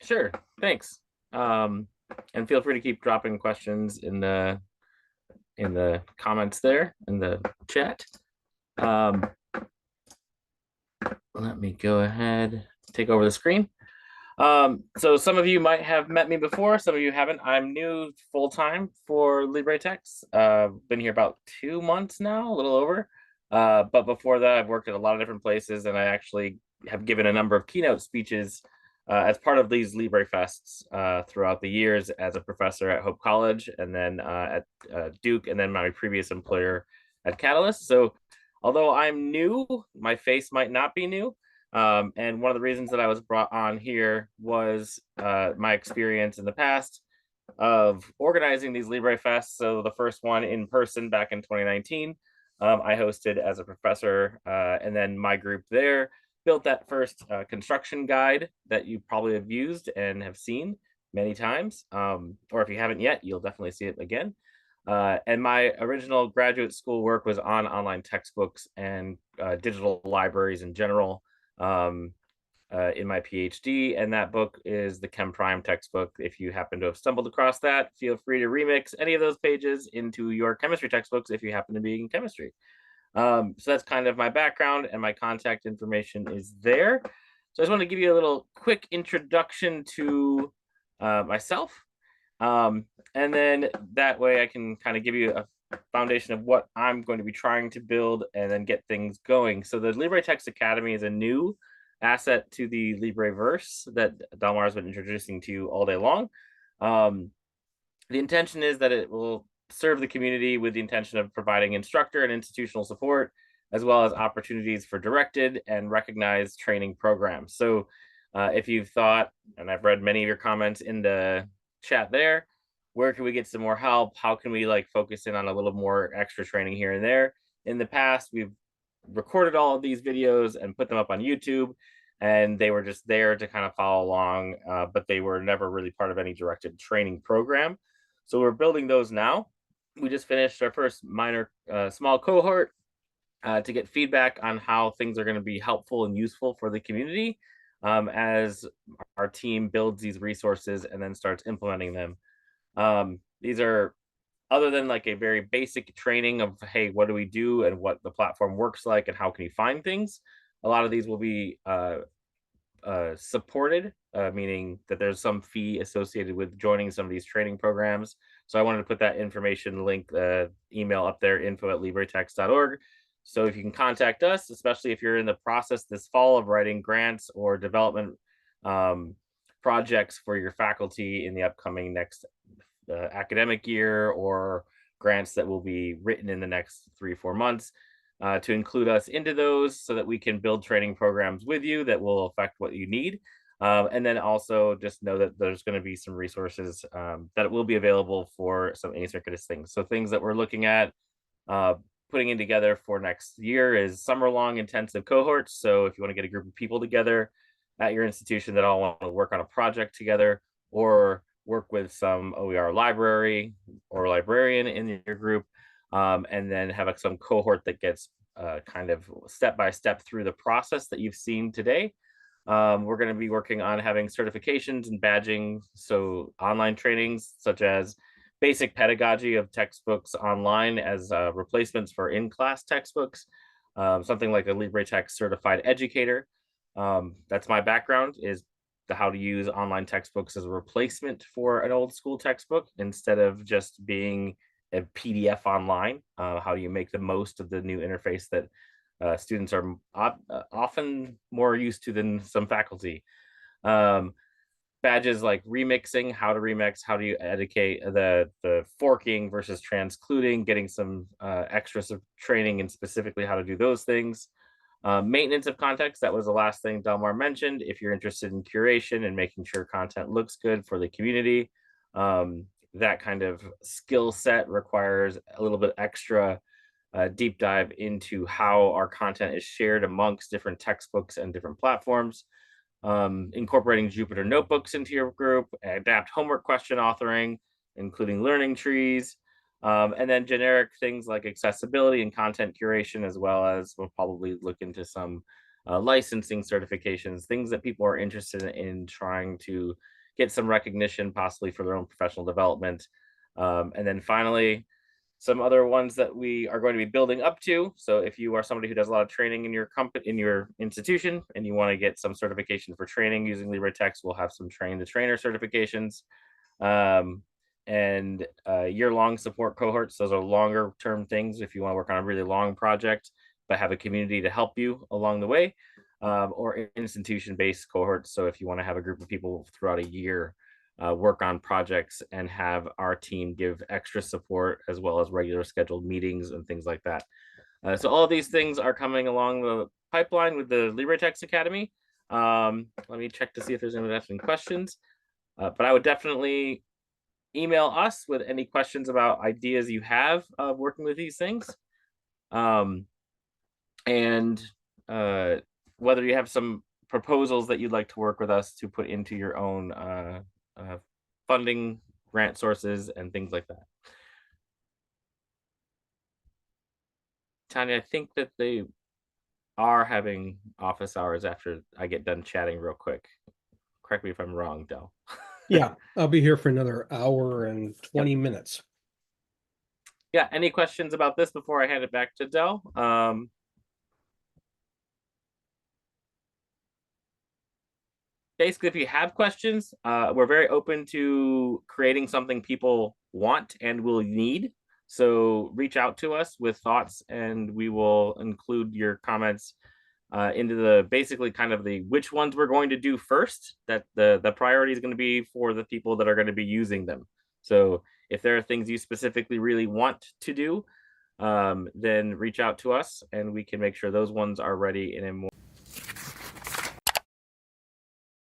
Sure, thanks. And feel free to keep dropping questions in the comments there in the chat. Let me go ahead, take over the screen. So some of you might have met me before, some of you haven't. I'm new full-time for LibreTexts. Been here about 2 months now, a little over. But before that, I've worked at a lot of different places, and I actually have given a number of keynote speeches as part of these LibreFests throughout the years as a professor at Hope College, and then at Duke, and then my previous employer at Catalyst. So although I'm new, my face might not be new. And one of the reasons that I was brought on here was my experience in the past of organizing these LibreFests. So the first one in person back in 2019, I hosted as a professor, and then my group there built that first construction guide that you probably have used and have seen many times. Or if you haven't yet, you'll definitely see it again. And my original graduate school work was on online textbooks and digital libraries in general. In my PhD, and that book is the Chem Prime textbook. If you happen to have stumbled across that, feel free to remix any of those pages into your chemistry textbooks if you happen to be in chemistry. So that's kind of my background, and my contact information is there. So I just want to give you a little quick introduction to myself. And then that way I can kind of give you a foundation of what I'm going to be trying to build and then get things going. So the LibreTexts Academy is a new asset to the LibreVerse that Dalmar has been introducing to you all day long. The intention is that it will serve the community with the intention of providing instructor and institutional support, as well as opportunities for directed and recognized training programs. So if you've thought, and I've read many of your comments in the chat there, where can we get some more help? How can we like focus in on a little more extra training here and there? In the past, we've recorded all of these videos and put them up on YouTube, and they were just there to kind of follow along, but they were never really part of any directed training program. So we're building those now. We just finished our first minor small cohort to get feedback on how things are going to be helpful and useful for the community as our team builds these resources and then starts implementing them. These are, other than like a very basic training of, hey, what do we do and what the platform works like and how can you find things, a lot of these will be supported, meaning that there's some fee associated with joining some of these training programs. So I wanted to put that information link, email up there, info@libretext.org. So if you can contact us, especially if you're in the process this fall of writing grants or development projects for your faculty in the upcoming next academic year, or grants that will be written in the next 3-4 months, to include us into those so that we can build training programs with you that will affect what you need. And then also just know that there's going to be some resources that will be available for some asynchronous things. So things that we're looking at putting in together for next year is summer-long intensive cohorts. So if you want to get a group of people together at your institution that all want to work on a project together, or work with some OER library or librarian in your group, and then have some cohort that gets kind of step-by-step through the process that you've seen today. We're going to be working on having certifications and badging, so online trainings such as basic pedagogy of textbooks online as replacements for in-class textbooks, something like a LibreText certified educator. That's my background, is how to use online textbooks as a replacement for an old school textbook instead of just being a PDF online. How do you make the most of the new interface that students are often more used to than some faculty? Badges like remixing, how to remix, how do you educate the forking versus transcluding, getting some extra training and specifically how to do those things. Maintenance of context, that was the last thing Delmar mentioned. If you're interested in curation and making sure content looks good for the community, that kind of skill set requires a little bit extra deep dive into how our content is shared amongst different textbooks and different platforms. Incorporating Jupyter notebooks into your group, adapt homework question authoring, including learning trees, and then generic things like accessibility and content curation, as well as we'll probably look into some licensing certifications, things that people are interested in trying to get some recognition, possibly for their own professional development. And then finally, some other ones that we are going to be building up to. So if you are somebody who does a lot of training in your company, in your institution, and you want to get some certification for training using LibreText, we'll have some train the trainer certifications. And year-long support cohorts. Those are longer term things if you want to work on a really long project, but have a community to help you along the way, or institution-based cohorts. So if you want to have a group of people throughout a year work on projects and have our team give extra support as well as regular scheduled meetings and things like that. So all of these things are coming along the pipeline with the LibreTexts Academy. Let me check to see if there's any questions, but I would definitely email us with any questions about ideas you have of working with these things. And whether you have some proposals that you'd like to work with us to put into your own funding, grant sources, and things like that. Tanya, I think that they are having office hours after I get done chatting real quick. Correct me if I'm wrong, Del. Yeah, I'll be here for another hour and 20 minutes. Yeah, any questions about this before I hand it back to Del? Basically, if you have questions, we're very open to creating something people want and will need. So reach out to us with thoughts, and we will include your comments into the basically kind of the which ones we're going to do first. That the priority is going to be for the people that are going to be using them. So if there are things you specifically really want to do, then reach out to us, and we can make sure those ones are ready in a more